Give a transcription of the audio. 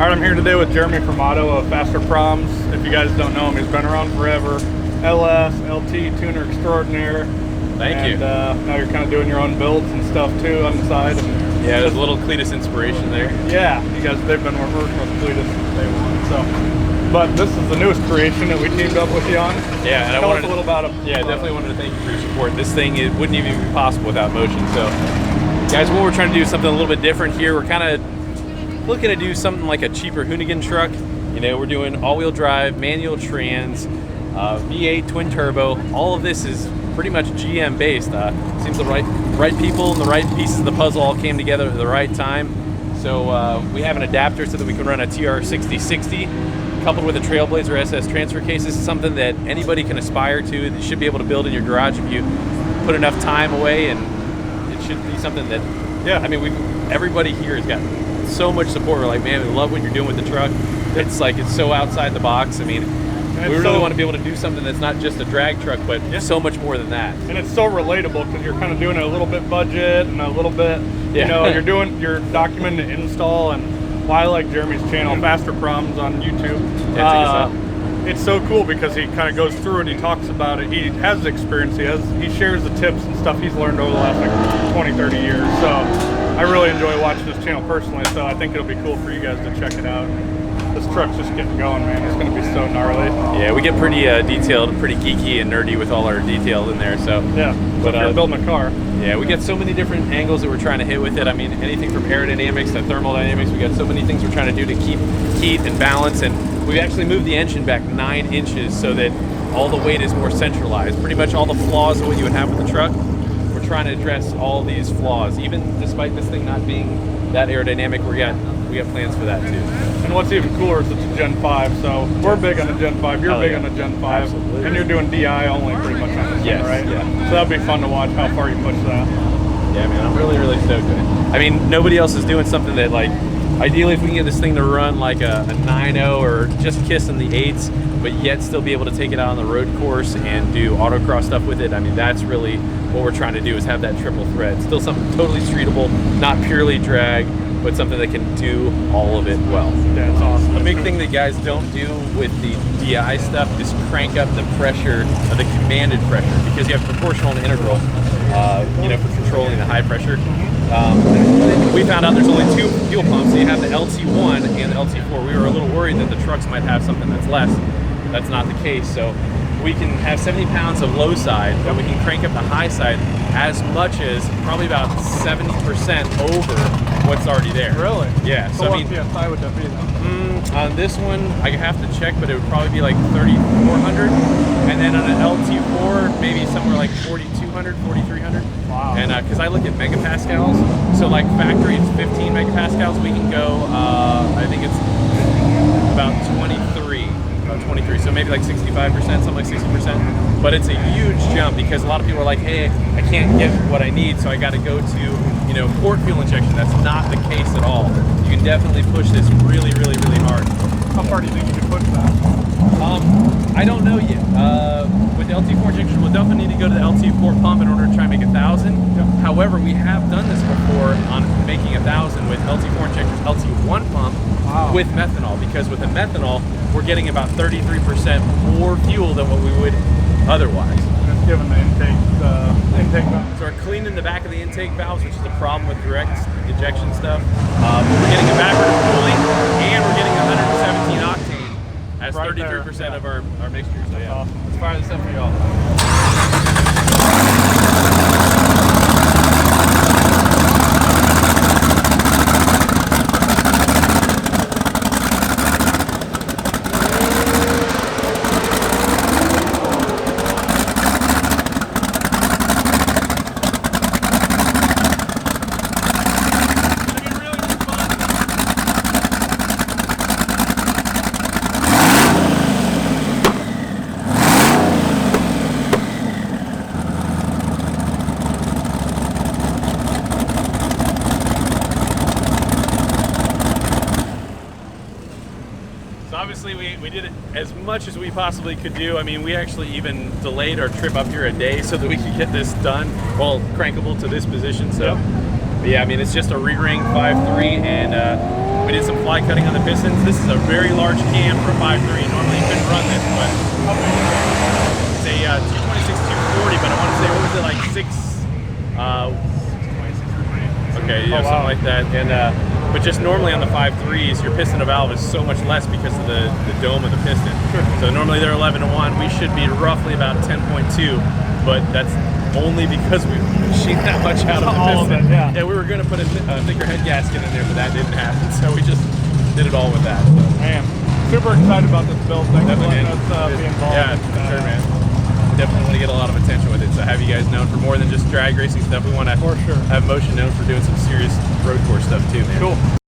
All right, I'm here today with Jeremy Formato of Faster Proms. If you guys don't know him, he's been around forever. LS, LT, tuner extraordinaire. Thank you. Now you're kind of doing your own builds and stuff too on the side. Yeah, there's a little Cleetus inspiration there. Yeah, you guys, they've been working with Cleetus since day one. So, but this is the newest creation that we teamed up with you on. Yeah, and Tell us a little about it. Yeah, definitely wanted to thank you for your support. This thing, it wouldn't even be possible without motion. So, guys, what we're trying to do is something a little bit different here. We're kind of looking to do something like a cheaper Hoonigan truck. You know, we're doing all-wheel drive, manual trans, V8 twin turbo. All of this is pretty much GM based. Seems the right people and the right pieces of the puzzle all came together at the right time. So we have an adapter so that we can run a TR6060 coupled with a Trailblazer SS transfer case. This is something that anybody can aspire to. That you should be able to build in your garage if you put enough time away, and it should be something that, yeah, I mean, everybody here has got so much support. We're like, man, we love what you're doing with the truck. It's like, it's so outside the box. I mean, we really want to be able to do something that's not just a drag truck, but so much more than that. And it's so relatable because you're kind of doing it a little bit budget and a little bit, you know, you're documenting the install. And why I like Jeremy's channel, Faster Proms on YouTube. It's so cool because he kind of goes through it. He talks about it. He has experience. He shares the tips and stuff he's learned over the last like 20, 30 years. So I really enjoy watching this channel personally. So I think it'll be cool for you guys to check it out. This truck's just getting going, man. It's going to be so gnarly. Yeah, we get pretty detailed, pretty geeky and nerdy with all our detail in there. So yeah, but if you're building a car. Yeah, we get so many different angles that we're trying to hit with it. I mean, anything from aerodynamics to thermodynamics. We got so many things we're trying to do to keep heat and balance. And we actually moved the engine back 9 inches so that all the weight is more centralized. Pretty much all the flaws of what you would have with the truck, we're trying to address all these flaws. Even despite this thing not being that aerodynamic, we got plans for that too. And what's even cooler is it's a Gen 5, so we're big on the Gen 5, you're big on the Gen 5, absolutely. And you're doing DI only pretty much on this thing, right? Yeah. So that'd be fun to watch how far you push that. Yeah, man, I'm really, really stoked with it. I mean, nobody else is doing something that, like, ideally if we can get this thing to run like a 9.0 or just kissing the 8s, but yet still be able to take it out on the road course and do autocross stuff with it. I mean, that's really what we're trying to do, is have that triple threat. Still something totally streetable, not purely drag, but something that can do all of it well. Yeah, it's awesome. A big thing that guys don't do with the DI stuff is crank up the pressure, the commanded pressure, because you have proportional and integral, you know, for controlling the high pressure. We found out there's only 2 fuel pumps. So you have the LT1 and the LT4. We were a little worried that the trucks might have something that's less. That's not the case. So we can have 70 pounds of low side, but we can crank up the high side as much as probably about 70% over what's already there. Really? Yeah. So I mean, what PSI would that be then? On this one, I have to check, but it would probably be like 3,400, and then on an LT4, maybe somewhere like 4,200, 4,300. Wow. And because I look at megapascals, so like factory it's 15 megapascals, we can go. I think it's about 23, so maybe like 65%, something like 60%. But it's a huge jump because a lot of people are like, hey, I can't get what I need, so I got to go to, you know, port fuel injection. That's not the case at all. You can definitely push this really, really, really hard. How far do you think you can push that? I don't know yet. With the LT4 injection, we'll definitely need to go to the LT4 pump in order to try and make 1,000. Yep. However, we have done this before on making 1,000 with LT4 injectors, LT1 pump with methanol, because with the methanol, we're getting about 33% more fuel than what we would otherwise. And it's given the intake valve. So we're cleaning the back of the intake valves, which is the problem with direct injection stuff. We're getting a backwards cooling, and we're getting 117 octane as 33% of our mixture. So yeah, awesome. Let's fire this up for y'all. Obviously we did it as much as we possibly could do. I mean, we actually even delayed our trip up here a day so that we could get this done, well, crankable to this position. So, but yeah, I mean, it's just a re-ring 5.3, and We did some fly cutting on the pistons. This is a very large cam for a 5.3. Normally you couldn't run this, but it's a 226 240. But I want to say, what was it, like 6? Okay, yeah, something like that. And but just normally on the 5.3s, your piston to valve is so much less because of the dome of the piston. So normally they're 11 to 1. We should be roughly about 10.2, but that's only because we machined that much out of the piston. Yeah, we were going to put a thicker head gasket in there, but that didn't happen. So we just did it all with that. So. Man, super excited about this build. Thanks for Definitely, letting us be involved. Yeah, for sure, man. Definitely want to get a lot of attention with it. So have you guys known for more than just drag racing stuff. We want to have Motion known for doing some serious road course stuff too, man. Cool.